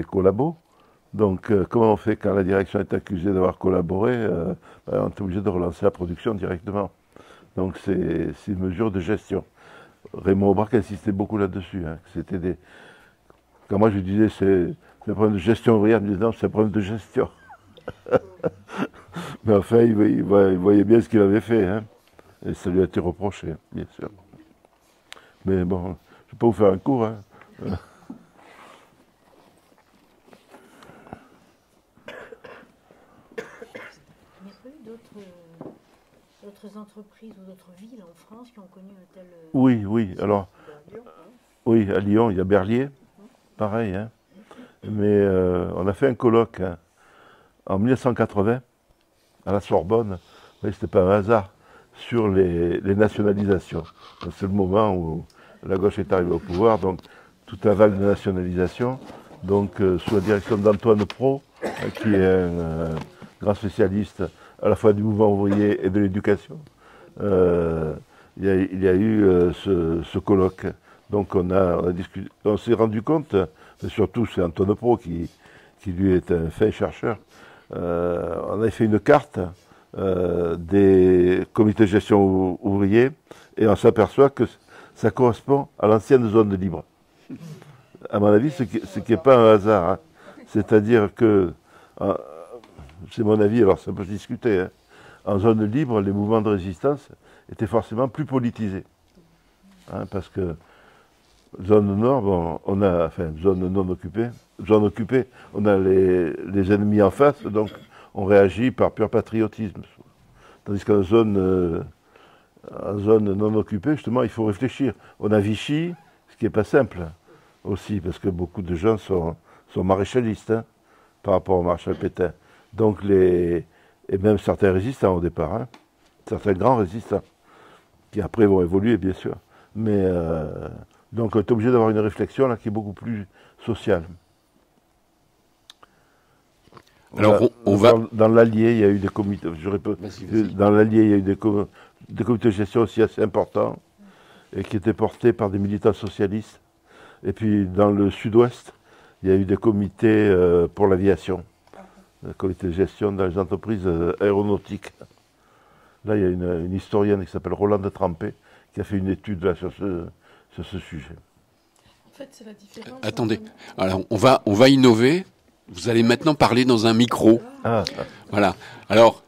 collabos. Donc, comment on fait quand la direction est accusée d'avoir collaboré on est obligé de relancer la production directement. Donc, c'est une mesure de gestion. Raymond Aubrac insistait beaucoup là-dessus. Hein, quand moi je disais c'est un problème de gestion ouvrière, il me disait non, c'est un problème de gestion. Mais enfin, il voyait bien ce qu'il avait fait. Hein, et ça lui a été reproché, bien sûr. Mais bon, je ne vais pas vous faire un cours. Hein. D'autres entreprises ou d'autres villes en France qui ont connu un tel... Oui. Alors, oui, à Lyon, il y a Berlier, pareil. Hein. Mais on a fait un colloque hein, en 1980 à la Sorbonne. Oui, c'était pas un hasard sur les nationalisations. C'est le moment où la gauche est arrivée au pouvoir, donc toute la vague de nationalisation. Donc, sous la direction d'Antoine Pro, qui est un grand spécialiste à la fois du mouvement ouvrier et de l'éducation. Il y a eu ce colloque. Donc on a discuté, on s'est rendu compte, mais surtout c'est Antoine Pro qui lui est un fin chercheur, on a fait une carte des comités de gestion ouvriers et on s'aperçoit que ça correspond à l'ancienne zone libre. À mon avis, ce qui n'est pas un hasard. Hein. C'est-à-dire que c'est mon avis, alors ça peut se discuter. Hein. En zone libre, les mouvements de résistance étaient forcément plus politisés. Hein, parce que zone nord, bon, on a, enfin, zone non occupée, zone occupée, on a les ennemis en face, donc on réagit par pur patriotisme. Tandis qu'en zone non occupée, justement, il faut réfléchir. On a Vichy, ce qui n'est pas simple aussi, parce que beaucoup de gens sont maréchalistes hein, par rapport au maréchal Pétain. Donc et même certains résistants au départ, hein, certains grands résistants, qui après vont évoluer bien sûr. Mais donc on est obligé d'avoir une réflexion là qui est beaucoup plus sociale. Alors on va dans l'Allier, il y a eu des comités. Dans l'Allier, il y a eu des comités de gestion aussi assez importants et qui étaient portés par des militants socialistes. Et puis dans le Sud-Ouest, il y a eu des comités pour l'aviation. Le comité de gestion dans les entreprises aéronautiques. Là, il y a une historienne qui s'appelle Rolande Trampé qui a fait une étude là, sur ce sujet. En fait, c'est la différence. Attendez, alors on va innover. Vous allez maintenant parler dans un micro. Ah. Voilà. Alors,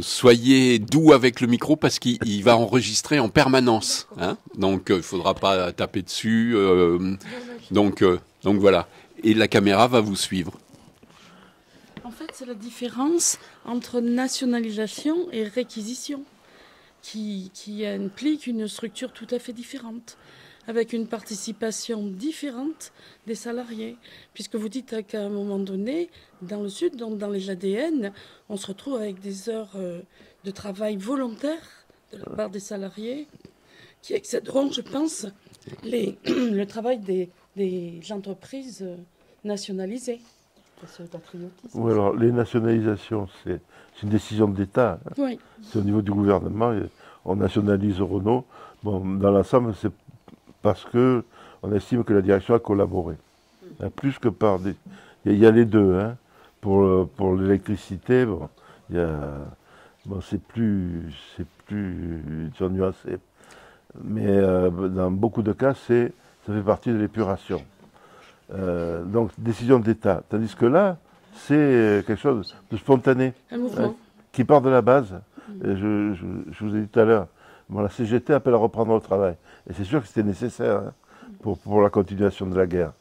soyez doux avec le micro parce qu'il va enregistrer en permanence. Hein, donc, il ne faudra pas taper dessus. Donc voilà. Et la caméra va vous suivre. En fait, c'est la différence entre nationalisation et réquisition qui implique une structure tout à fait différente, avec une participation différente des salariés. Puisque vous dites qu'à un moment donné, dans le Sud, donc dans les ADN, on se retrouve avec des heures de travail volontaires de la part des salariés qui excéderont, je pense, le travail des entreprises nationalisées. Oui, alors les nationalisations, c'est une décision de l'État. Hein. Oui. C'est au niveau du gouvernement. On nationalise Renault. Bon, dans l'ensemble, c'est parce qu'on estime que la direction a collaboré. Hein, plus que par des... Il y a les deux. Hein. Pour l'électricité, bon, c'est plus nuancé. Mais dans beaucoup de cas, ça fait partie de l'épuration. Donc, décision d'État. Tandis que là, c'est quelque chose de spontané, qui part de la base. Je vous ai dit tout à l'heure, bon, la CGT appelle à reprendre le travail. Et c'est sûr que c'était nécessaire hein, pour la continuation de la guerre.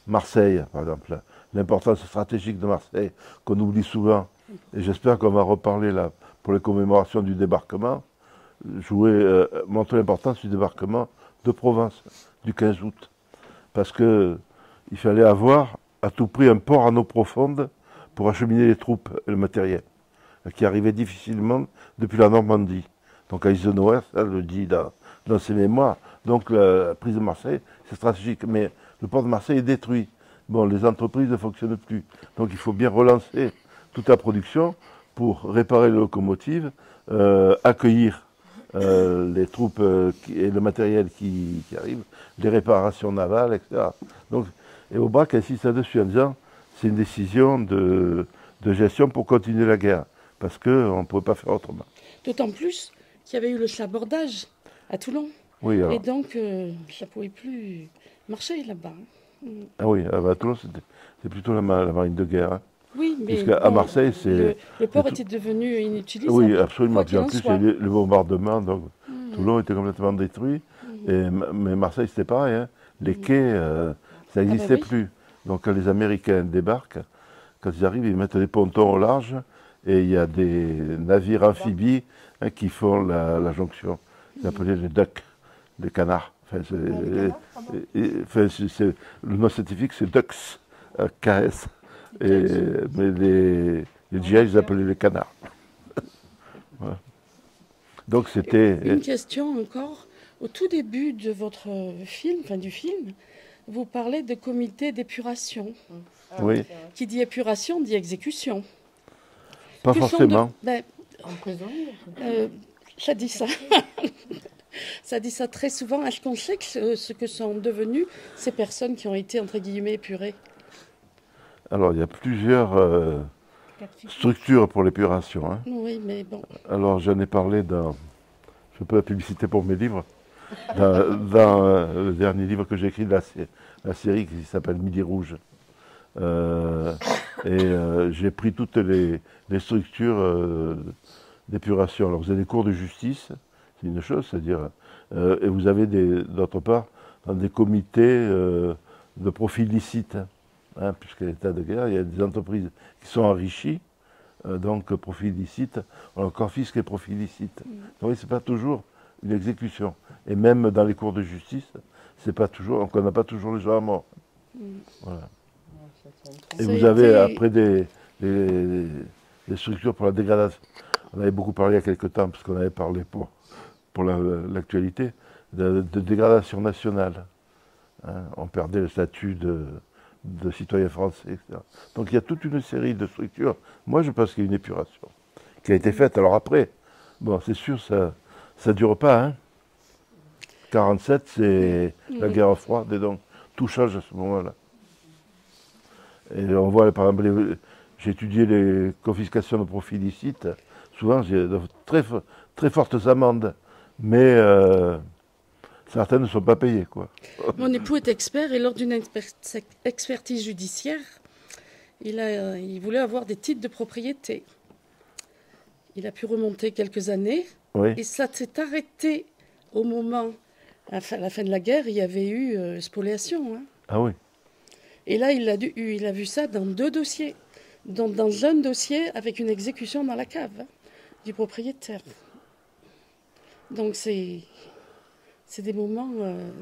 Marseille, par exemple, l'importance stratégique de Marseille, qu'on oublie souvent. Et j'espère qu'on va reparler là, pour les commémorations du débarquement, montrer l'importance du débarquement de Provence, du 15 août. Parce que il fallait avoir à tout prix un port en eau profonde pour acheminer les troupes et le matériel, qui arrivait difficilement depuis la Normandie. Donc Eisenhower, ça le dit dans ses mémoires. Donc la prise de Marseille, c'est stratégique. Mais le port de Marseille est détruit. Bon, les entreprises ne fonctionnent plus. Donc il faut bien relancer toute la production pour réparer les locomotives, accueillir les troupes et le matériel qui arrivent, les réparations navales, etc. Donc Et Aubrac insiste là-dessus en disant c'est une décision de gestion pour continuer la guerre, parce qu'on ne pouvait pas faire autrement. D'autant plus qu'il y avait eu le sabordage à Toulon. Oui, alors. Et donc, ça ne pouvait plus marcher là-bas. Ah oui, à Toulon, c'est plutôt la marine de guerre. Hein. Oui, mais Puisqu'à Marseille, c'est... Le port était devenu inutilisable. Oui, absolument. Puis en plus, soit. il y a eu le bombardement, donc Toulon était complètement détruit. Mais Marseille, c'était pareil. Hein. Les quais, ça n'existait plus. Donc quand les Américains débarquent, quand ils arrivent, ils mettent des pontons au large et il y a des navires amphibies qui font la jonction. C'est appelé les ducks, les canards. Enfin, le nom scientifique, c'est ducks, KS. Mais les GI, ils appelaient les canards. Voilà. Donc c'était... Une question encore. Au tout début de votre film, enfin du film, vous parlez de comité d'épuration. Oui. Qui dit épuration dit exécution. Pas forcément. Ça dit ça. Ça dit ça très souvent. Est-ce qu'on sait ce que sont devenues ces personnes qui ont été, entre guillemets, épurées? Alors, il y a plusieurs structures pour l'épuration. Hein. Oui, mais bon. Alors, j'en ai parlé dans... Je fais pas la publicité pour mes livres. Dans le dernier livre que j'ai écrit, la série qui s'appelle Midi Rouge. J'ai pris toutes les structures d'épuration. Alors, vous avez des cours de justice, c'est une chose, c'est-à-dire... et vous avez, d'autre part, dans des comités de profit licite. Hein, puisqu'à l'état de guerre, il y a des entreprises qui sont enrichies, donc profit illicite, on confisque les profits illicites. Donc ce n'est pas toujours une exécution. Et même dans les cours de justice, c'est pas toujours, on n'a pas toujours les gens à mort. Voilà. Et vous avez après des structures pour la dégradation. On avait beaucoup parlé il y a quelque temps, parce qu'on avait parlé pour l'actualité, de dégradation nationale. Hein, on perdait le statut de citoyen français, etc. Donc il y a toute une série de structures. Moi, je pense qu'il y a une épuration qui a été faite. Alors après, bon, c'est sûr, ça ne dure pas. Hein. 47, c'est la guerre froide, et donc tout change à ce moment-là. Et on voit, par exemple, j'ai étudié les confiscations de profits illicites. Souvent, j'ai de très fortes amendes, mais certaines ne sont pas payées, quoi. Mon époux est expert et lors d'une expertise judiciaire, il voulait avoir des titres de propriété. Il a pu remonter quelques années et ça s'est arrêté au moment, à la fin de la guerre, il y avait eu spoliation. Hein. Ah oui. Et là, il a vu ça dans 2 dossiers. Dans un dossier avec une exécution dans la cave du propriétaire. Donc c'est des moments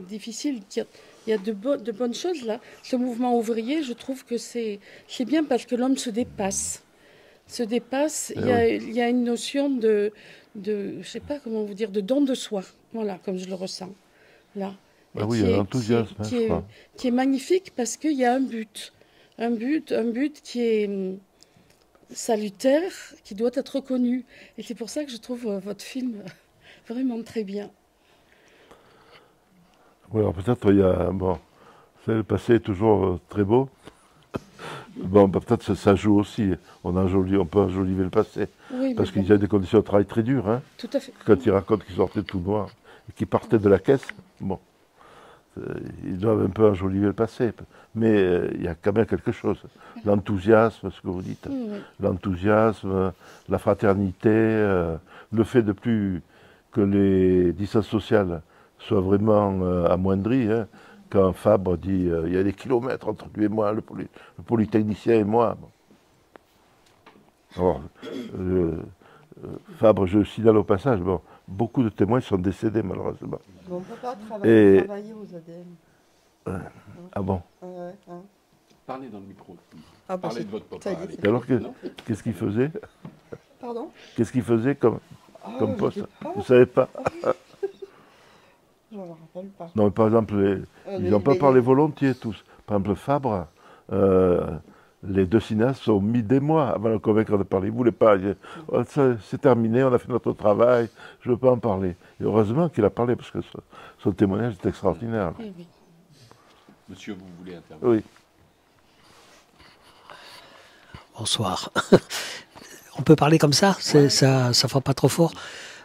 difficiles. Il y a de bonnes choses là. Ce mouvement ouvrier, je trouve que c'est bien parce que l'homme se dépasse. Il y a une notion de je sais pas comment vous dire, de don de soi. Voilà, comme je le ressens là. Ah oui, il y a l'enthousiasme. Qui est magnifique parce qu'il y a un but. Un but qui est salutaire, qui doit être reconnu. Et c'est pour ça que je trouve votre film vraiment très bien. Oui, alors peut-être il y a... Bon, le passé est toujours très beau. Bon, peut-être ça joue aussi. On peut enjoliver le passé. Oui, parce qu'il y a des conditions de travail très dures. Hein. Tout à fait. Quand ils racontent qu'ils sortaient tout noirs et qu'ils partaient de la caisse, bon, ils doivent un peu enjoliver le passé. Mais il y a quand même quelque chose. L'enthousiasme, ce que vous dites. L'enthousiasme, la fraternité, le fait de plus que les distances sociales soient vraiment amoindries. Hein. Quand Fabre dit il y a des kilomètres entre lui et moi, le polytechnicien et moi. Alors, Fabre, je signale au passage, bon, beaucoup de témoins sont décédés malheureusement. On ne peut pas travailler aux ADN. Ah bon? Parlez dans le micro. Parlez de votre papa. Et alors, qu'est-ce qu'il faisait? Pardon? Qu'est-ce qu'il faisait comme poste? Vous ne savez pas? Je ne me rappelle pas. Non, par exemple, ils n'ont pas parlé volontiers tous. Par exemple, Fabre, les 2 cinéastes ont mis des mois avant de le convaincre de parler. Ils ne voulaient pas. C'est terminé, on a fait notre travail, je ne veux pas en parler. Et heureusement qu'il a parlé, parce que son témoignage est extraordinaire. Oui. Monsieur, vous voulez intervenir? Oui. Bonsoir. On peut parler comme ça? Ça fait pas trop fort.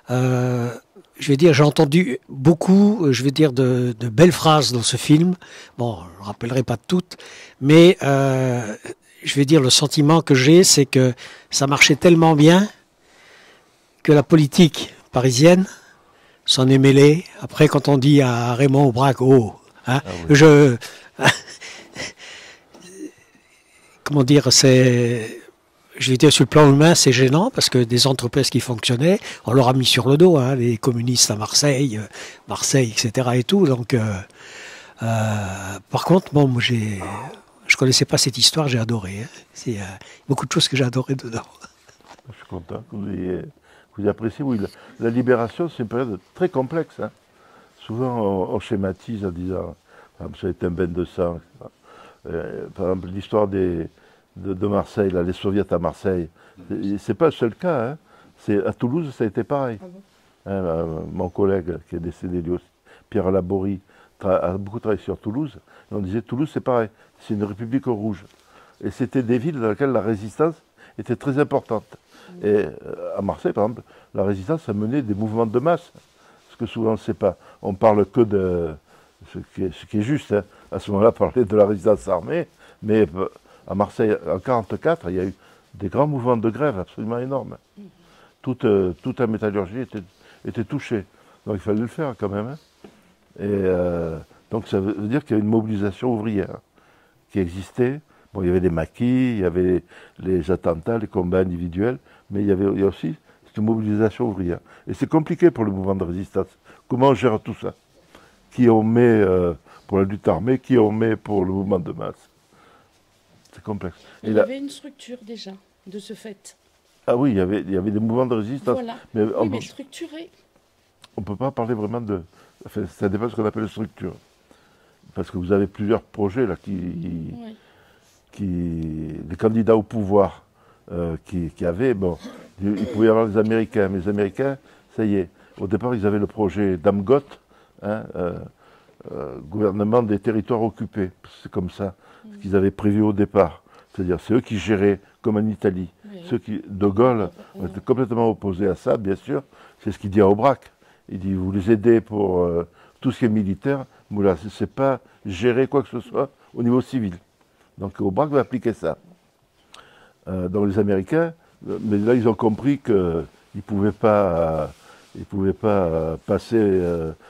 Je vais dire, j'ai entendu beaucoup, de belles phrases dans ce film. Bon, je ne rappellerai pas toutes, mais je vais dire, le sentiment que j'ai, c'est que ça marchait tellement bien que la politique parisienne s'en est mêlée. Après, quand on dit à Raymond Aubrac, comment dire, je vais dire, sur le plan humain, c'est gênant parce que des entreprises qui fonctionnaient, on leur a mis sur le dos, les communistes à Marseille, etc. et tout. Donc, par contre, bon, moi, je connaissais pas cette histoire, j'ai adoré. C'est beaucoup de choses que j'ai adoré dedans. Je suis content que vous ayez apprécié. Oui, la libération, c'est une période très complexe. Souvent, on schématise en disant, ça a été un bain de sang. Par exemple, l'histoire de Marseille, là, les soviets à Marseille, c'est pas le seul cas. À Toulouse, ça a été pareil. Mon collègue qui est décédé lui aussi, Pierre Laborie, a beaucoup travaillé sur Toulouse. Et on disait Toulouse, c'est pareil, c'est une république rouge. Et c'était des villes dans lesquelles la résistance était très importante. Et à Marseille, par exemple, la résistance a mené des mouvements de masse. Ce que souvent on ne sait pas. On parle que de ce qui est juste. À ce moment-là, parler de la résistance armée. Mais à Marseille, en 1944, il y a eu des grands mouvements de grève absolument énormes. Toute la métallurgie était touchée. Donc il fallait le faire quand même. Et donc ça veut dire qu'il y a une mobilisation ouvrière qui existait. Bon, il y avait les maquis, il y avait les attentats, les combats individuels, mais il y a aussi cette mobilisation ouvrière. Et c'est compliqué pour le mouvement de résistance. Comment on gère tout ça? Qui on met pour la lutte armée, qui on met pour le mouvement de masse? C'est complexe. Il y avait une structure déjà, de ce fait. Ah oui, il y avait des mouvements de résistance. Voilà. Mais structurés. On ne peut pas parler vraiment de... Enfin, ça dépend de ce qu'on appelle structure. Parce que vous avez plusieurs projets là les candidats au pouvoir qui avaient, bon, il pouvait y avoir les Américains, mais les Américains, ça y est, au départ ils avaient le projet d'Amgot, gouvernement des territoires occupés, c'est comme ça, ce qu'ils avaient prévu au départ, c'est-à-dire c'est eux qui géraient comme en Italie, De Gaulle était complètement opposé à ça, bien sûr, c'est ce qu'il dit à Aubrac, il dit vous les aidez pour tout ce qui est militaire, mais là c'est pas gérer quoi que ce soit au niveau civil. Donc Aubrac va appliquer ça. Donc les Américains, mais là ils ont compris qu'ils ne pouvaient pas passer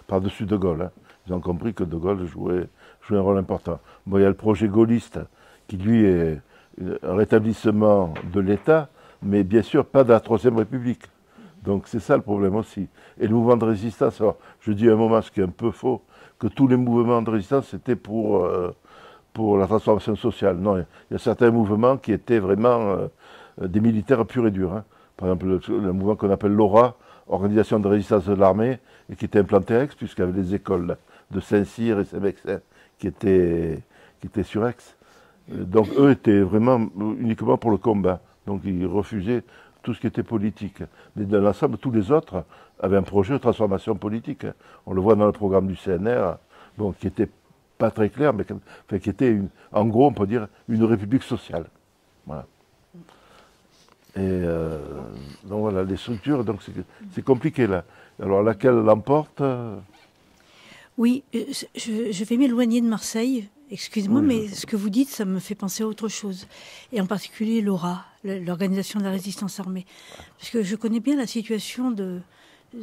par-dessus De Gaulle. Ils ont compris que De Gaulle jouait un rôle important. Bon, il y a le projet gaulliste qui lui est un rétablissement de l'État, mais bien sûr pas de la Troisième République. Donc c'est ça le problème aussi. Et le mouvement de résistance, alors, je dis à un moment, ce qui est un peu faux, que tous les mouvements de résistance c'était pour la transformation sociale. Non, il y a certains mouvements qui étaient vraiment des militaires purs et durs. Par exemple, le mouvement qu'on appelle l'ORA, Organisation de résistance de l'armée, et qui était implanté à Aix, puisqu'il y avait les écoles de Saint-Cyr et Saint-Vexin qui étaient sur Aix. Donc eux étaient vraiment uniquement pour le combat. Donc ils refusaient tout ce qui était politique. Mais dans l'ensemble, tous les autres avaient un projet de transformation politique. On le voit dans le programme du CNR, bon, qui était pas très clair, mais qui était, en gros, on peut dire, une république sociale. Voilà. Et donc voilà, les structures, donc c'est compliqué là. Alors laquelle l'emporte Oui, je vais m'éloigner de Marseille. Excusez-moi, mais ce que vous dites, ça me fait penser à autre chose. Et en particulier l'ORA, l'Organisation de la Résistance Armée. Parce que je connais bien la situation de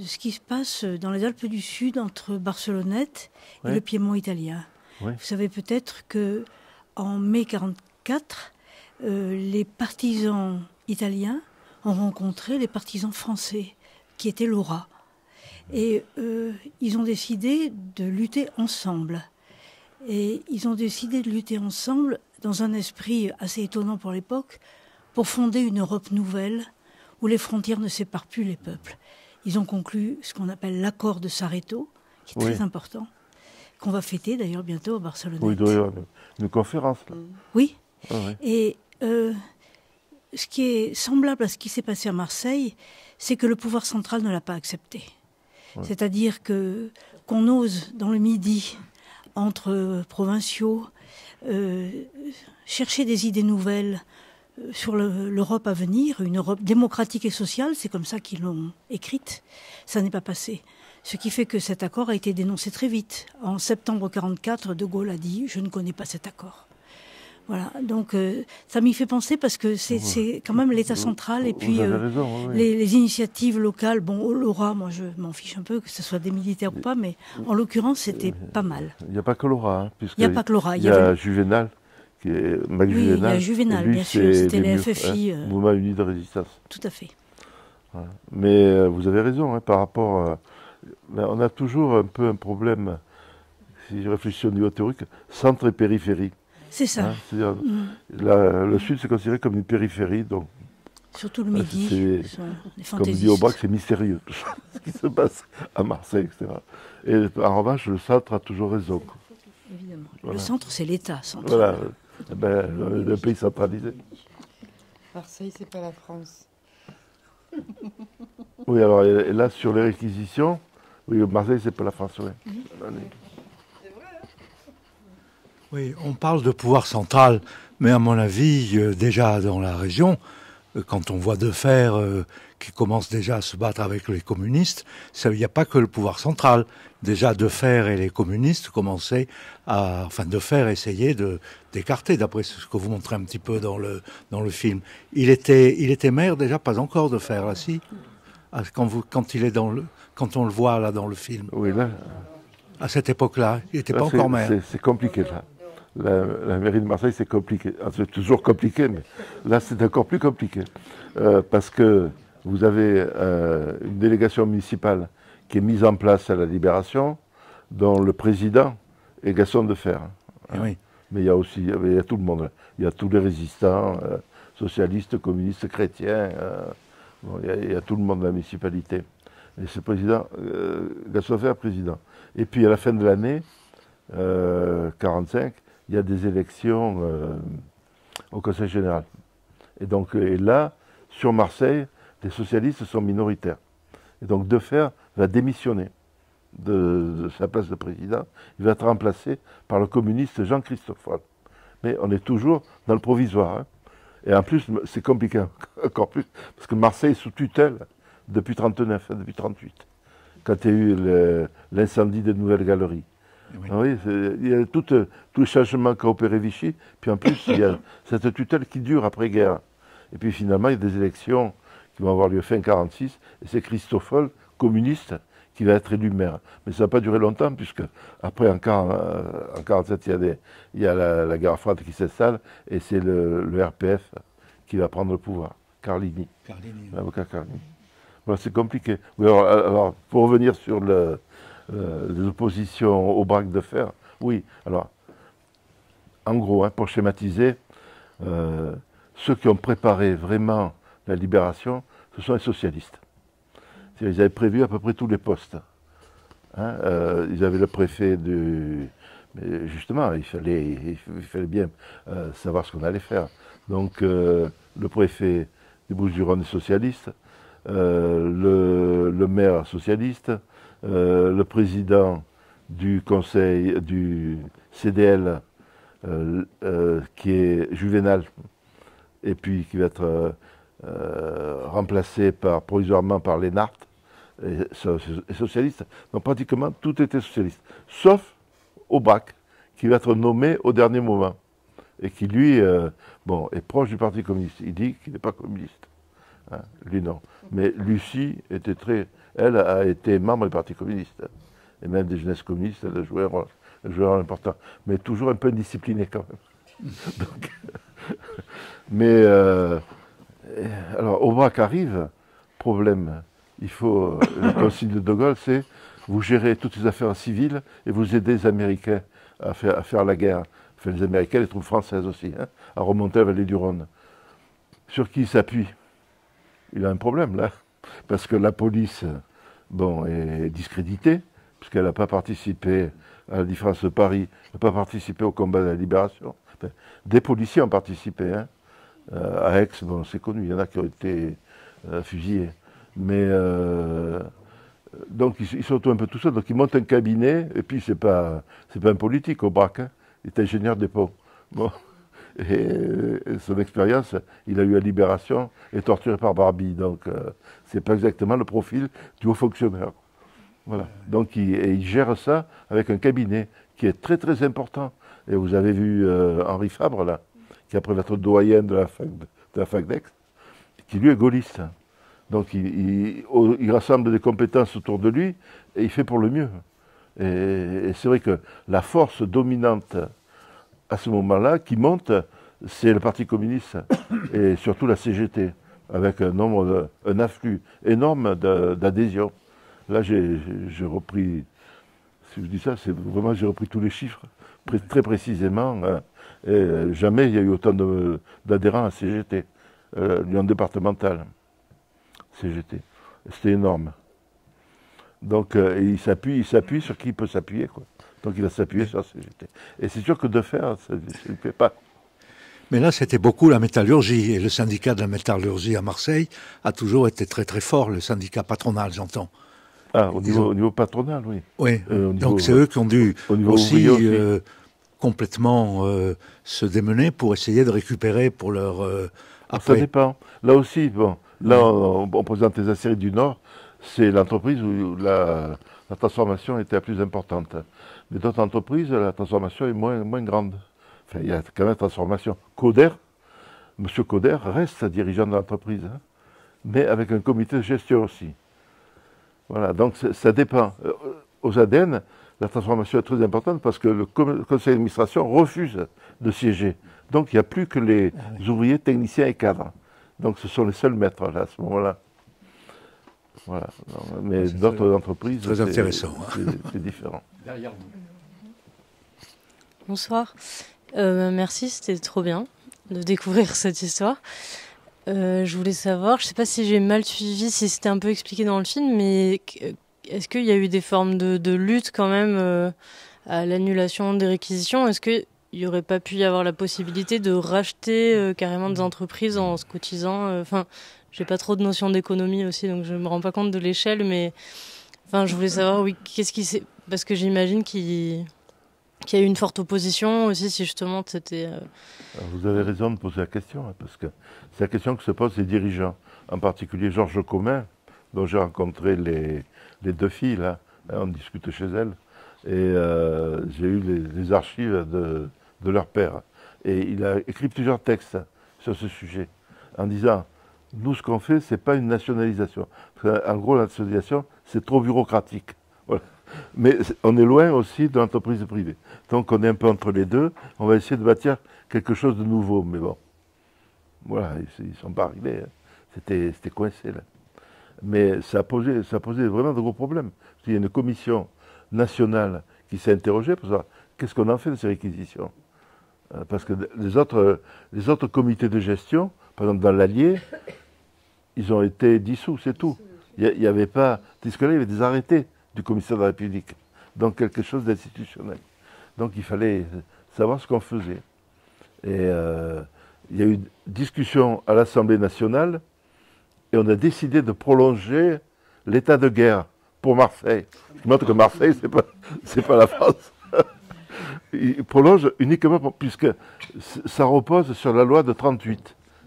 ce qui se passe dans les Alpes du Sud entre Barcelonnette et le Piémont italien. Oui. Vous savez peut-être qu'en mai 1944, les partisans italiens ont rencontré les partisans français, qui étaient l'ORA. Et ils ont décidé de lutter ensemble. Et ils ont décidé de lutter ensemble dans un esprit assez étonnant pour l'époque, pour fonder une Europe nouvelle où les frontières ne séparent plus les peuples. Ils ont conclu ce qu'on appelle l'accord de Sarreto, qui est très important, qu'on va fêter d'ailleurs bientôt à Barcelone. Oui, il doit y avoir une conférence. Là. Oui. Ah, ouais. Et ce qui est semblable à ce qui s'est passé à Marseille, c'est que le pouvoir central ne l'a pas accepté. Ouais. C'est-à-dire qu'on ose, dans le Midi, entre provinciaux, chercher des idées nouvelles sur l'Europe à venir, une Europe démocratique et sociale, c'est comme ça qu'ils l'ont écrite, ça n'est pas passé. Ce qui fait que cet accord a été dénoncé très vite. En septembre 1944, De Gaulle a dit « je ne connais pas cet accord ». Voilà, donc ça m'y fait penser parce que c'est quand même l'État central et puis les initiatives locales. Bon, l'Aura, moi je m'en fiche un peu, que ce soit des militaires ou pas, mais en l'occurrence c'était pas mal. Il n'y a pas que l'Aura, hein, il n'y a pas que l'Aura. Il y a Juvénal, qui est Mac Juvénal. Il y a Juvénal, bien sûr, c'était les FFI. Mouvement Uni de Résistance. Tout à fait. Voilà. Mais vous avez raison, hein, par rapport... on a toujours un peu un problème, si je réfléchis au niveau théorique, centre et périphérie. C'est ça. Hein, c'est-à-dire, le Sud, c'est considéré comme une périphérie. Donc, surtout le Midi. Les comme dit Aubrac, c'est mystérieux, ce qui se passe à Marseille, etc. Et en revanche, le centre a toujours raison. Évidemment. Voilà. Le centre, c'est l'État central. Voilà. Le pays centralisé. Marseille, c'est pas la France. Oui, alors et là, sur les réquisitions, oui, Marseille, c'est pas la France, oui. Oui, on parle de pouvoir central, mais à mon avis, déjà dans la région, quand on voit Defer qui commence déjà à se battre avec les communistes, il n'y a pas que le pouvoir central. Déjà, Defer et les communistes commençaient à... Enfin, Defer essayait d'écarter, d'après ce que vous montrez un petit peu dans le film. Il était maire déjà, pas encore Defer, là, si. Quand on le voit là dans le film. Oui, là... À cette époque-là, il n'était pas encore maire. C'est compliqué, là. La mairie de Marseille, c'est compliqué. C'est toujours compliqué, mais là, c'est encore plus compliqué. Parce que vous avez une délégation municipale qui est mise en place à la Libération, dont le président est Gaston Defer. Hein. Oui. Mais il y a aussi il y a tout le monde. Là. Il y a tous les résistants, socialistes, communistes, chrétiens. Il y a tout le monde de la municipalité. Et c'est président, Gaston Defer, président. Et puis à la fin de l'année, 45, il y a des élections au Conseil général. Et donc là, sur Marseille, les socialistes sont minoritaires. Et donc Defer va démissionner de sa place de président. Il va être remplacé par le communiste Jean Christoffel. Mais on est toujours dans le provisoire. Hein. Et en plus, c'est compliqué encore plus, parce que Marseille est sous tutelle depuis 1939, hein, depuis 1938, quand il y a eu l'incendie des Nouvelles Galeries. Oui. Ah oui, il y a tout le changement qu'a opéré Vichy, puis en plus, il y a cette tutelle qui dure après-guerre. Et puis finalement, il y a des élections qui vont avoir lieu fin 1946, et c'est Christoffel, communiste, qui va être élu maire. Mais ça n'a pas duré longtemps, puisque après, en 1947, il y a la guerre froide qui s'installe, et c'est le RPF qui va prendre le pouvoir. Carlini. L'avocat Carlini. Voilà, c'est compliqué. Oui, alors, pour revenir sur les oppositions au braque de fer, oui, alors, en gros, hein, pour schématiser, ceux qui ont préparé vraiment la libération, ce sont les socialistes. Ils avaient prévu à peu près tous les postes. Hein, ils avaient le préfet du... Mais justement, il fallait bien savoir ce qu'on allait faire. Donc, le préfet des Bouches-du-Rhône est socialiste, le maire socialiste, le président du conseil du CDL, qui est Juvénal, et puis qui va être remplacé provisoirement par Lénart, et socialiste. Donc pratiquement tout était socialiste, sauf Aubrac, qui va être nommé au dernier moment, et qui lui est proche du Parti communiste. Il dit qu'il n'est pas communiste. Hein, lui non. Mais Lucie elle a été membre du Parti communiste, et même des jeunesses communistes, elle a joué un rôle important, mais toujours un peu indiscipliné quand même. Donc, mais alors Aubrac arrive, problème. Il faut, la consigne de Gaulle, c'est vous gérez toutes les affaires civiles et vous aidez les Américains à faire la guerre. Enfin, les Américains, les troupes françaises aussi, hein, à remonter la vallée du Rhône. Sur qui il s'appuie? Il a un problème là, parce que la police, est discréditée, puisqu'elle n'a pas participé, à la différence de Paris, n'a pas participé au combat de la libération. Enfin, des policiers ont participé, hein. À Aix, c'est connu, il y en a qui ont été fusillés. Mais Donc il se retrouve un peu tout seul, donc il monte un cabinet, et puis c'est pas un politique Aubrac, hein. Il est ingénieur des ponts. Bon. Et son expérience, il a eu à Libération et torturé par Barbie, donc c'est pas exactement le profil du haut fonctionnaire. Voilà. Donc il gère ça avec un cabinet qui est très très important. Et vous avez vu Henri Fabre là, qui après va être doyen de la fac d'Aix, qui lui est gaulliste. Donc il rassemble des compétences autour de lui et il fait pour le mieux. Et c'est vrai que la force dominante à ce moment-là qui monte, c'est le Parti communiste et surtout la CGT, avec un afflux énorme d'adhésion. Là, j'ai repris, si je dis ça, c'est vraiment, j'ai repris tous les chiffres, très précisément. Et jamais il y a eu autant d'adhérents à CGT, l'Union départementale, CGT. C'était énorme. Donc, il s'appuie sur qui il peut s'appuyer, quoi. Donc, il a s'appuyé sur CGT. Et c'est sûr que de faire, ça ne fait pas. Mais là, c'était beaucoup la métallurgie. Et le syndicat de la métallurgie à Marseille a toujours été très très fort, le syndicat patronal, j'entends. Ah, au niveau patronal, oui. Oui, donc c'est eux qui ont dû aussi complètement se démener pour essayer de récupérer pour leur... Ça dépend. Là aussi, bon, là on présente les Acéries du Nord, c'est l'entreprise où la transformation était la plus importante. Mais d'autres entreprises, la transformation est moins grande. Enfin, il y a quand même transformation. Coder, M. Coder reste dirigeant de l'entreprise, hein, mais avec un comité de gestion aussi. Voilà, donc ça dépend. Aux ADN, la transformation est très importante parce que le conseil d'administration refuse de siéger. Donc il n'y a plus que les ouvriers, techniciens et cadres. Donc ce sont les seuls maîtres là, à ce moment-là. Voilà. Non, mais d'autres entreprises, très intéressant. C'est différent. Derrière vous. Bonsoir. Merci, c'était trop bien de découvrir cette histoire. Je voulais savoir, je ne sais pas si j'ai mal suivi, si c'était un peu expliqué dans le film, mais est-ce qu'il y a eu des formes de lutte quand même à l'annulation des réquisitions? Est-ce qu'il n'y aurait pas pu y avoir la possibilité de racheter carrément des entreprises en se cotisant? Enfin, j'ai pas trop de notion d'économie aussi, donc je me rends pas compte de l'échelle, mais enfin, je voulais savoir, oui, qu'est-ce qui s'est... Parce que j'imagine qu'il y a eu une forte opposition aussi, si justement c'était... Vous avez raison de poser la question, hein, parce que c'est la question que se posent les dirigeants, en particulier Georges Commun, dont j'ai rencontré les deux filles, là, hein, on discute chez elles, et j'ai eu les archives de leur père. Et il a écrit plusieurs textes sur ce sujet, en disant, nous ce qu'on fait, c'est pas une nationalisation. En gros, la nationalisation, c'est trop bureaucratique. Voilà. Mais on est loin aussi de l'entreprise privée. Donc on est un peu entre les deux, on va essayer de bâtir quelque chose de nouveau. Mais bon, voilà, ils ne sont pas arrivés. Hein. C'était coincé là. Mais ça a posé vraiment de gros problèmes. Il y a une commission nationale qui s'est interrogée pour savoir qu'est-ce qu'on en fait de ces réquisitions. Parce que les autres comités de gestion, par exemple dans l'Allier, ils ont été dissous, c'est tout. Il n'y avait pas... Parce que là, il y avait des arrêtés du commissaire de la République. Donc quelque chose d'institutionnel. Donc il fallait savoir ce qu'on faisait. Et il y a eu discussion à l'Assemblée nationale et on a décidé de prolonger l'état de guerre pour Marseille. Ce qui montre que Marseille, c'est pas la France. Il prolonge uniquement puisque ça repose sur la loi de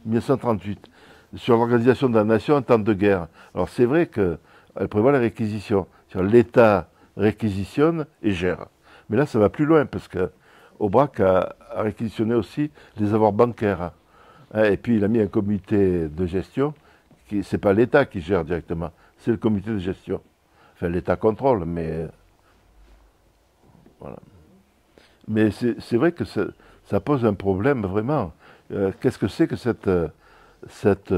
1938, sur l'organisation de la nation en temps de guerre. Alors c'est vrai qu'elle prévoit la réquisition. L'État réquisitionne et gère. Mais là, ça va plus loin, parce que Aubrac a réquisitionné aussi les avoirs bancaires. Et puis, il a mis un comité de gestion, c'est pas l'État qui gère directement, c'est le comité de gestion. Enfin, l'État contrôle, mais... Voilà. Mais c'est vrai que ça pose un problème, vraiment. Qu'est-ce que c'est que cette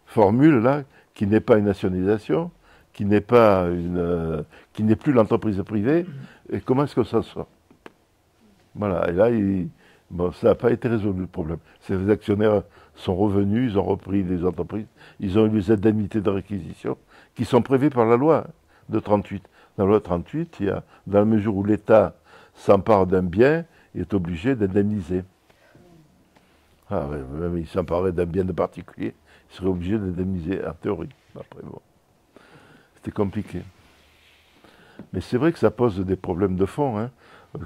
formule-là, qui n'est pas une nationalisation, qui n'est plus l'entreprise privée, et comment est-ce que ça sort? Voilà, et là, ça n'a pas été résolu le problème. Ces actionnaires sont revenus, ils ont repris les entreprises, ils ont eu les indemnités de réquisition, qui sont prévues par la loi de 38. Dans la loi de 38, il y a, dans la mesure où l'État s'empare d'un bien, il est obligé d'indemniser. Ah ouais, même il s'emparait d'un bien de particulier, il serait obligé d'indemniser, en théorie. Après, bon. c'était compliqué. Mais c'est vrai que ça pose des problèmes de fond. Hein,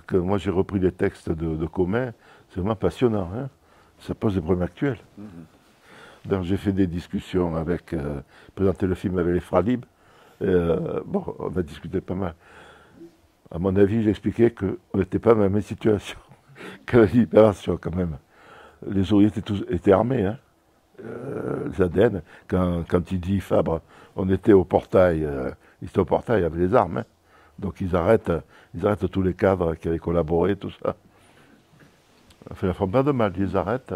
que moi, j'ai repris les textes de Commun. C'est vraiment passionnant. Hein, ça pose des problèmes actuels. Donc, j'ai fait des discussions avec... présenté le film avec les Fralib. Bon, on a discuté pas mal. À mon avis, j'ai expliqué qu'on n'était pas dans la même situation que la libération, quand même. Les ouvriers étaient armés. Hein. Les ADN, quand il dit Fabre, on était au portail, ils étaient au portail avec les armes. Hein. Donc ils arrêtent tous les cadres qui avaient collaboré, tout ça. Enfin, ils ne font pas de mal, ils les arrêtent,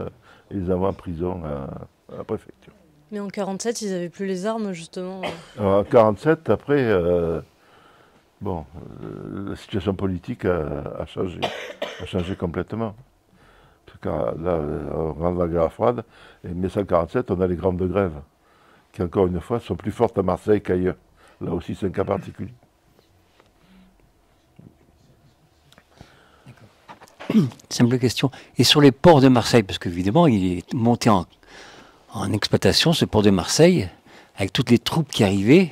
ils les envoient en prison à la préfecture. Mais en 1947, ils n'avaient plus les armes, justement. Alors, en 1947, après, bon, la situation politique a changé complètement. Parce que là, on rentre dans la guerre froide, et en 1947, on a les grandes grèves, qui encore une fois sont plus fortes à Marseille qu'ailleurs. Là aussi, c'est un cas particulier. Simple question. Et sur les ports de Marseille, parce qu'évidemment, il est monté en exploitation, ce port de Marseille, avec toutes les troupes qui arrivaient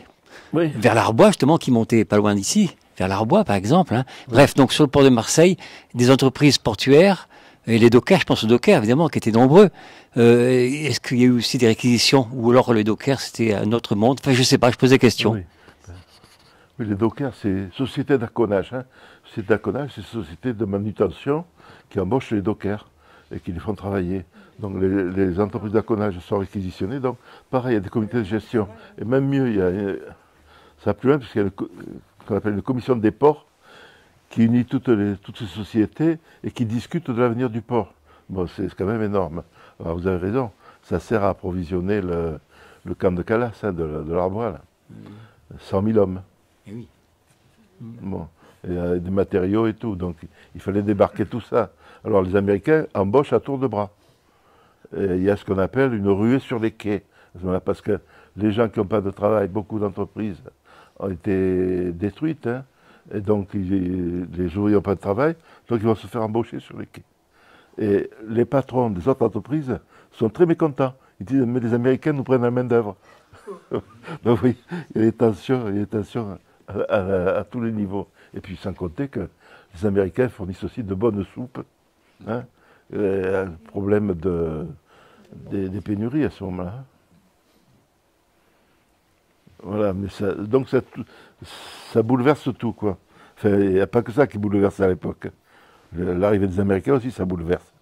vers l'Arbois, justement, qui montaient pas loin d'ici, vers l'Arbois, par exemple. Hein. Bref, donc sur le port de Marseille, des entreprises portuaires, et les dockers, je pense aux dockers, évidemment, qui étaient nombreux. Est-ce qu'il y a eu aussi des réquisitions, ou alors les dockers, c'était un autre monde? Enfin, je sais pas, je pose des questions. Oui, les dockers, c'est société d'accollage. Hein. Société d'accollage, c'est société de manutention qui embauche les dockers et qui les font travailler. Donc les entreprises d'accollage sont réquisitionnées. Donc pareil, il y a des comités de gestion. Et même mieux, ça va plus loin, puisqu'il y a ce qu'on appelle une commission des ports qui unit toutes ces sociétés et qui discutent de l'avenir du port. Bon, c'est quand même énorme. Alors vous avez raison, ça sert à approvisionner le camp de Calas, hein, de l'Arbois, 100 000 hommes. Et oui. Bon, il y a des matériaux et tout, donc il fallait débarquer tout ça. Alors les Américains embauchent à tour de bras. Et il y a ce qu'on appelle une ruée sur les quais, parce que les gens qui n'ont pas de travail, beaucoup d'entreprises ont été détruites, hein, et donc les ouvriers n'ont pas de travail, donc ils vont se faire embaucher sur les quais. Et les patrons des autres entreprises sont très mécontents. Ils disent, mais les Américains nous prennent la main d'œuvre. Ben oui, il y a des tensions à tous les niveaux. Et puis sans compter que les Américains fournissent aussi de bonnes soupes. Hein, problème des pénuries à ce moment-là. Voilà, mais donc ça bouleverse tout, quoi. Enfin, il n'y a pas que ça qui bouleverse à l'époque. L'arrivée des Américains aussi, ça bouleverse.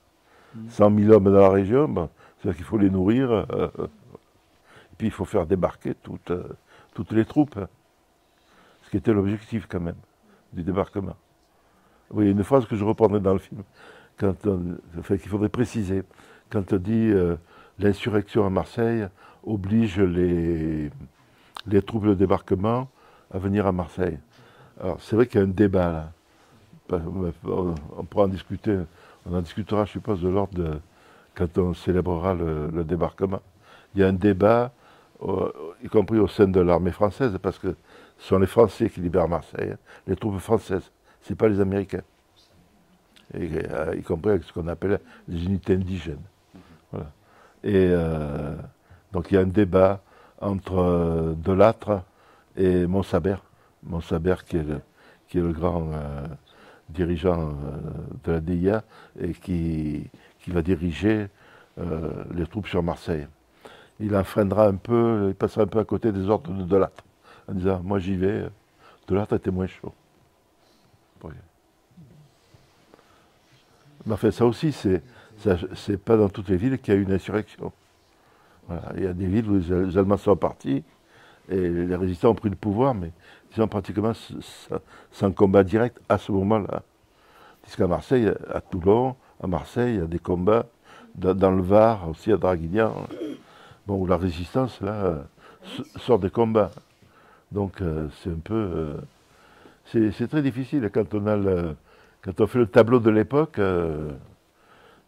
100 000 hommes dans la région, ben, c'est-à-dire qu'il faut les nourrir. Et puis il faut faire débarquer toutes les troupes. Hein, ce qui était l'objectif quand même du débarquement. Oui, une phrase que je reprendrai dans le film, qu'il faudrait préciser. Quand on dit l'insurrection à Marseille oblige les troupes de débarquement à venir à Marseille. Alors c'est vrai qu'il y a un débat là. On pourra en discuter, on en discutera, je suppose, de l'ordre quand on célébrera le débarquement. Il y a un débat, y compris au sein de l'armée française, parce que ce sont les Français qui libèrent Marseille, hein, les troupes françaises, ce n'est pas les Américains. Et, y compris avec ce qu'on appelle les unités indigènes. Voilà. Et donc il y a un débat entre Delattre et Montsabert. Montsabert qui est le grand dirigeant de la DIA et qui va diriger les troupes sur Marseille. Il enfreindra un peu, il passera un peu à côté des ordres de Delattre, en disant moi j'y vais. Delattre était moins chaud. Oui. Mais enfin, ça aussi, c'est pas dans toutes les villes qu'il y a eu une insurrection. Voilà. Il y a des villes où les Allemands sont partis et les résistants ont pris le pouvoir, mais ils ont pratiquement sans combat direct à ce moment-là. Puisqu'à Marseille, à Toulon, à Marseille, il y a des combats, dans le Var, aussi à Draguignan, bon, où la résistance, là, sort des combats. Donc, c'est un peu... c'est très difficile quand on fait le tableau de l'époque,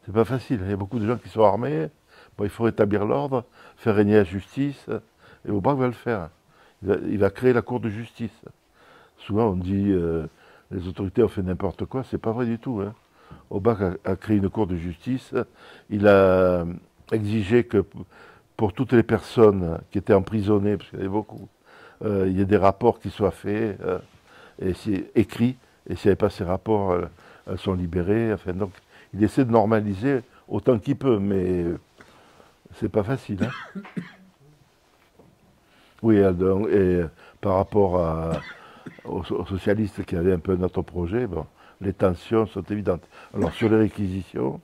c'est pas facile. Il y a beaucoup de gens qui sont armés. Bon, il faut rétablir l'ordre, faire régner la justice. Et Aubrac va le faire. Il va créer la cour de justice. Souvent, on dit les autorités ont fait n'importe quoi. C'est pas vrai du tout. Hein. Aubrac a créé une cour de justice. Il a exigé que pour toutes les personnes qui étaient emprisonnées, parce qu'il y en avait beaucoup, il y ait des rapports qui soient faits, et c'est écrit, et s'il n'y avait pas ces rapports, elles sont libérées. Enfin, donc, il essaie de normaliser autant qu'il peut, mais c'est pas facile. Hein. Oui, et par rapport aux socialistes qui avaient un peu notre projet, bon, les tensions sont évidentes. Alors, sur les réquisitions,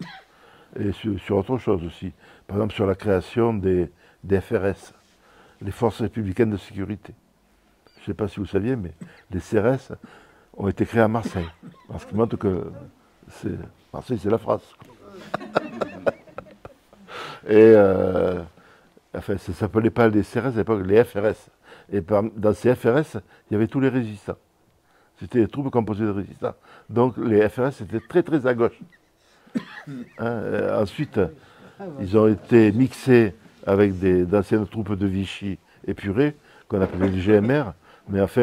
et sur autre chose aussi, par exemple sur la création des FRS, les forces républicaines de sécurité. Je ne sais pas si vous saviez, mais les CRS ont été créés à Marseille. Parce qu'ils montrent que Marseille, c'est la France. Et enfin, ça ne s'appelait pas les CRS à l'époque, les FRS. Et dans ces FRS, il y avait tous les résistants. C'était des troupes composées de résistants. Donc les FRS étaient très très à gauche. Ensuite, ils ont été mixés avec d'anciennes troupes de Vichy épurées, qu'on appelait les GMR, mais enfin,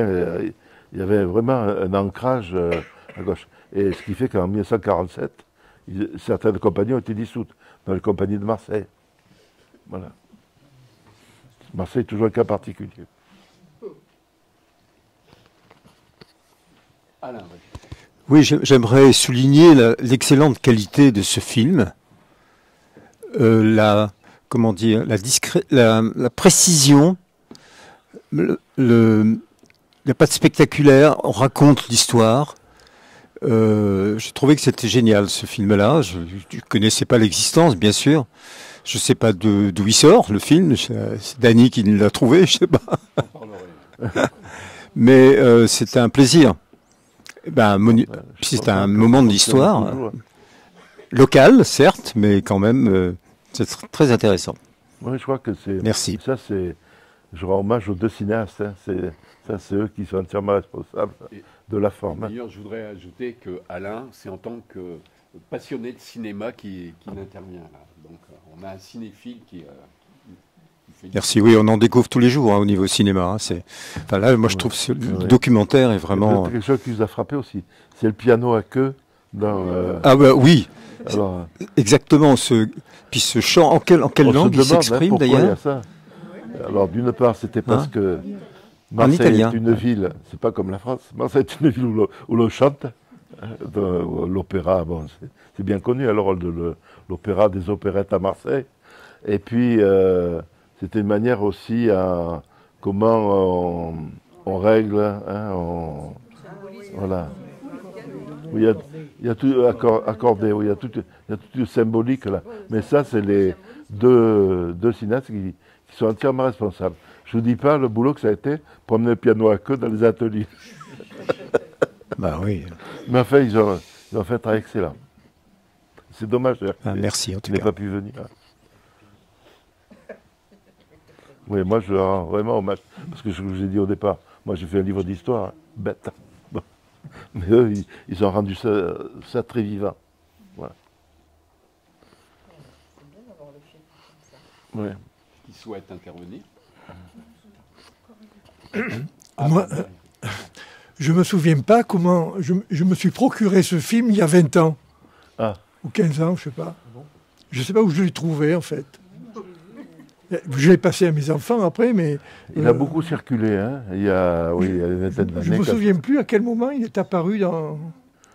il y avait vraiment un ancrage à gauche. Et ce qui fait qu'en 1947, certaines compagnies ont été dissoutes, dans les compagnies de Marseille. Voilà. Marseille est toujours un cas particulier. Alain, oui, j'aimerais souligner l'excellente qualité de ce film, la précision, il n'y a pas de spectaculaire, on raconte l'histoire. J'ai trouvé que c'était génial ce film-là. Je ne connaissais pas l'existence, bien sûr. Je ne sais pas d'où il sort, le film. C'est Dany qui l'a trouvé, je ne sais pas. Mais c'était un plaisir. C'est un moment de l'histoire, local, certes, mais quand même, c'est très intéressant. Oui, je crois que c'est... Merci. Ça, je rends hommage aux deux cinéastes. Hein. C'est eux qui sont entièrement responsables de la forme. D'ailleurs, je voudrais ajouter que Alain, c'est en tant que passionné de cinéma qui intervient là. Donc, on a un cinéphile qui fait... Merci, oui, on en découvre tous les jours au niveau cinéma. Enfin, là, moi, je trouve que le documentaire est vraiment... Quelque chose qui vous a frappé aussi, c'est le piano à queue dans... Ah bah oui, alors, exactement. Puis ce chant, en quelle langue il s'exprime d'ailleurs? Alors, d'une part, c'était parce que Marseille est une ville, c'est pas comme la France, Marseille est une ville où l'on chante, l'opéra, bon, c'est bien connu, alors rôle de l'opéra, des opérettes à Marseille. Et puis, c'était une manière aussi à comment on règle, hein, voilà. Il y a tout accordé, il y a tout le symbolique là. Mais ça, c'est les deux cinéastes qui sont entièrement responsables. Je ne vous dis pas le boulot que ça a été pour emmener le piano à queue dans les ateliers. Bah oui. Mais enfin, ils ont fait un travail excellent. C'est dommage merci en tout cas. Pas pu venir. Oui, moi je leur rends vraiment hommage. Parce que je vous ai dit au départ, moi j'ai fait un livre d'histoire, hein, bête. Bon. Mais eux, ils ont rendu ça très vivant. Voilà. C'est bien d'avoir le film comme ça. Ouais. Qui souhaite intervenir? Moi, je ne me souviens pas comment... Je me suis procuré ce film il y a 20 ans. Ah. Ou 15 ans, je ne sais pas. Je ne sais pas où je l'ai trouvé, en fait. Je l'ai passé à mes enfants après, mais... Il a beaucoup circulé, hein. Il y a une vingtaine d'années. Je ne me souviens plus à quel moment il est apparu dans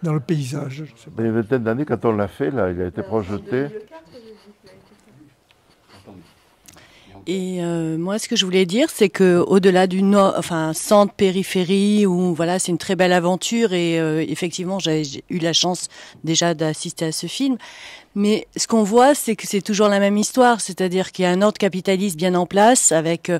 le paysage. Je sais pas. Il y a une vingtaine d'années, quand on l'a fait, là, il a été projeté. Et moi, ce que je voulais dire, c'est que au-delà du centre périphérie, où voilà, c'est une très belle aventure et effectivement, j'ai eu la chance déjà d'assister à ce film. Mais ce qu'on voit, c'est que c'est toujours la même histoire, c'est-à-dire qu'il y a un ordre capitaliste bien en place, avec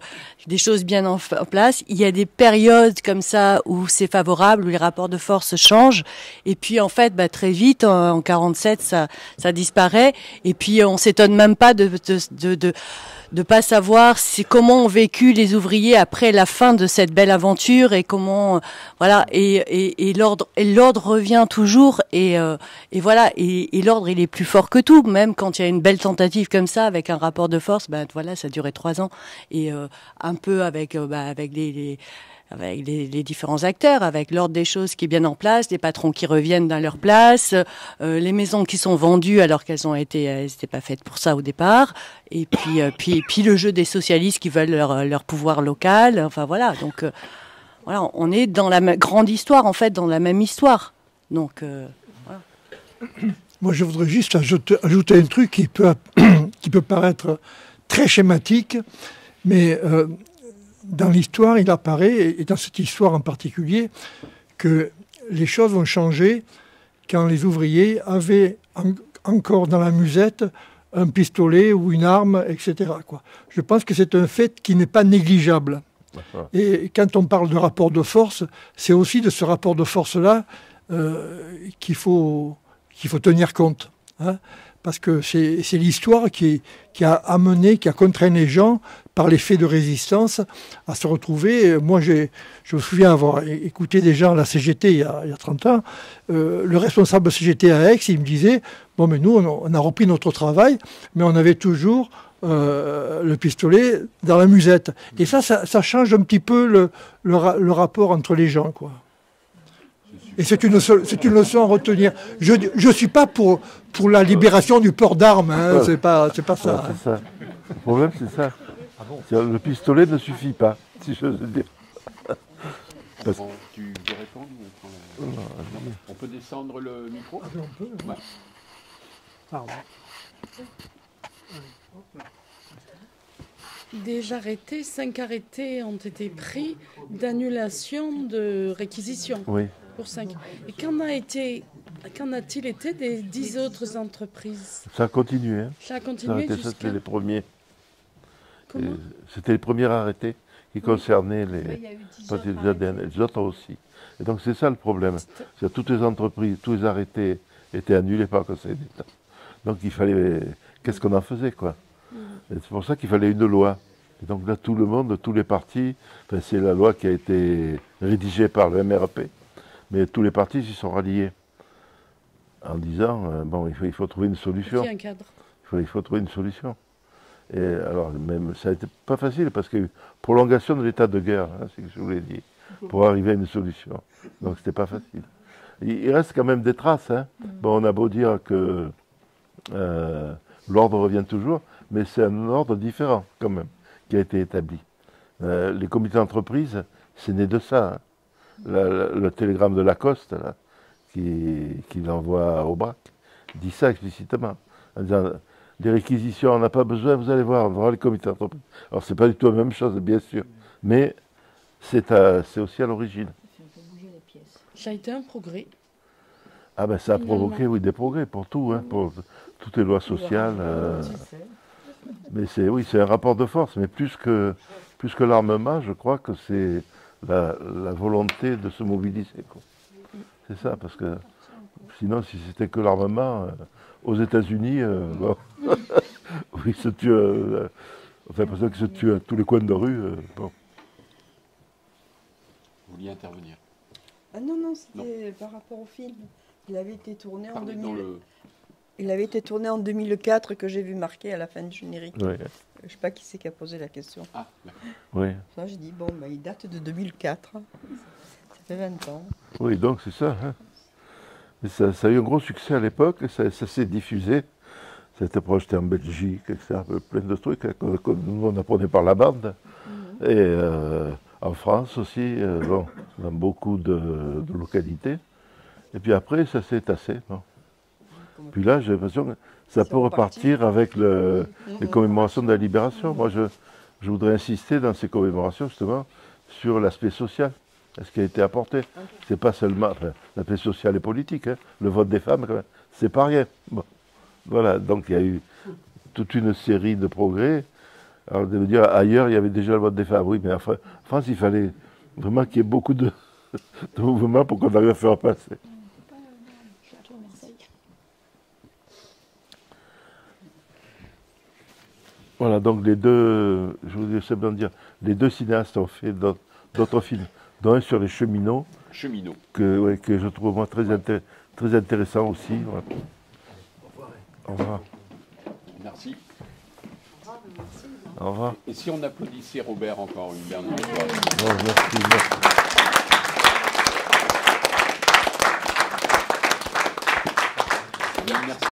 des choses bien en place. Il y a des périodes comme ça où c'est favorable, où les rapports de force changent, et puis en fait, très vite, en 47, ça disparaît, et puis on s'étonne même pas de pas savoir comment ont vécu les ouvriers après la fin de cette belle aventure et comment voilà et l'ordre revient toujours et voilà et l'ordre il est plus fort que tout, même quand il y a une belle tentative comme ça avec un rapport de force, voilà, ça durait 3 ans et un peu avec avec les différents acteurs, avec l'ordre des choses qui est bien en place, les patrons qui reviennent dans leur place, les maisons qui sont vendues alors qu'elles n'étaient pas faites pour ça au départ, et puis le jeu des socialistes qui veulent leur pouvoir local. Enfin voilà, donc voilà, on est dans la grande histoire en fait, dans la même histoire. Donc voilà. Moi, je voudrais juste ajouter un truc qui peut paraître très schématique, mais dans l'histoire, il apparaît, et dans cette histoire en particulier, que les choses vont changer quand les ouvriers avaient encore dans la musette un pistolet ou une arme, etc., quoi. Je pense que c'est un fait qui n'est pas négligeable. Et quand on parle de rapport de force, c'est aussi de ce rapport de force-là qu'il faut tenir compte, hein, parce que c'est l'histoire qui a amené, qui a contraint les gens par les faits de résistance à se retrouver. Moi, je me souviens avoir écouté des gens à la CGT il y a 30 ans. Le responsable de CGT à Aix, il me disait, bon, mais nous, on a repris notre travail, mais on avait toujours le pistolet dans la musette. Et ça change un petit peu le rapport entre les gens, quoi. Et c'est une leçon à retenir. Je ne suis pas pour la libération du port d'armes, hein, c'est pas ça. Ouais, c'est ça. Le problème, c'est ça. Le pistolet ne suffit pas, si je veux dire. Tu veux répondre? On peut descendre le micro? On peut. Ouais. Pardon. Des arrêtés, 5 arrêtés ont été pris d'annulation de réquisition. Oui. Pour 5. Et qu'en a-t-il été des 10 autres entreprises? Ça a continué. Hein. Ça a continué jusqu'à... C'était les premiers. Comment? C'était les premiers arrêtés qui concernaient les ADN, les autres aussi. Et donc c'est ça le problème. C'est que toutes les entreprises, tous les arrêtés étaient annulés par le Conseil d'État. Donc il fallait... Qu'est-ce qu'on en faisait, quoi? Et c'est pour ça qu'il fallait une loi. Et donc là, tout le monde, tous les partis, enfin, c'est la loi qui a été rédigée par le MRP. Mais tous les partis s'y sont ralliés en disant bon, il faut trouver une solution. Il y a un cadre. Il faut trouver une solution. Et alors, même, ça n'a été pas facile parce qu'il y a eu prolongation de l'état de guerre, hein, c'est ce que je vous l'ai dit, pour arriver à une solution. Donc, c'était pas facile. Il reste quand même des traces. Hein. Bon, on a beau dire que l'ordre revient toujours, mais c'est un ordre différent, quand même, qui a été établi. Les comités d'entreprise, c'est né de ça. Hein. Le télégramme de Lacoste, là, qu'il envoie au BRAC, dit ça explicitement. En disant, des réquisitions, on n'a pas besoin, vous allez voir, on va voir les comités d'entreprise. Alors, c'est pas du tout la même chose, bien sûr, mais c'est aussi à l'origine. Ça a été un progrès. Ah ben, ça a provoqué, oui, des progrès pour tout, hein, pour toutes les lois sociales. Mais c'est un rapport de force, mais plus que l'armement, je crois que c'est la volonté de se mobiliser, quoi. C'est ça, parce que sinon, si c'était que l'armement, aux États-Unis, bon, ils se tuent, enfin, pour ça qu'ils se tuent à tous les coins de rue. Bon. Vous vouliez intervenir? Ah non, c'était par rapport au film. Il avait été tourné en 2000. Le... Il avait été tourné en 2004, que j'ai vu marqué à la fin du générique. Oui. Je ne sais pas qui c'est qui a posé la question. Ah, d'accord. Oui. Ça, j'ai dit, bon, bah, il date de 2004. Ça fait 20 ans. Oui, donc c'est ça. Hein. Mais ça a eu un gros succès à l'époque, ça s'est diffusé. Ça a été projeté en Belgique, etc. Plein de trucs que nous, on apprenait par la bande. Et en France aussi, bon, dans beaucoup de localités. Et puis après, ça s'est tassé. Non. Puis là, j'ai l'impression que ça peut repartir avec les commémorations de la libération. Moi, je voudrais insister dans ces commémorations, justement, sur l'aspect social, ce qui a été apporté. C'est pas seulement l'aspect social et politique, hein. Le vote des femmes, quand même, c'est pas rien. Bon. Voilà, donc il y a eu toute une série de progrès. Alors, de dire, ailleurs, il y avait déjà le vote des femmes. Oui, mais en France, il fallait vraiment qu'il y ait beaucoup de mouvements pour qu'on arrive à faire passer. Voilà, donc les deux, je voulais simplement dire, les deux cinéastes ont fait d'autres films, dont un sur les cheminots, que je trouve moi très intéressant aussi. Voilà. Au revoir. Merci. Au revoir. Et si on applaudissait Robert encore une dernière fois. Merci.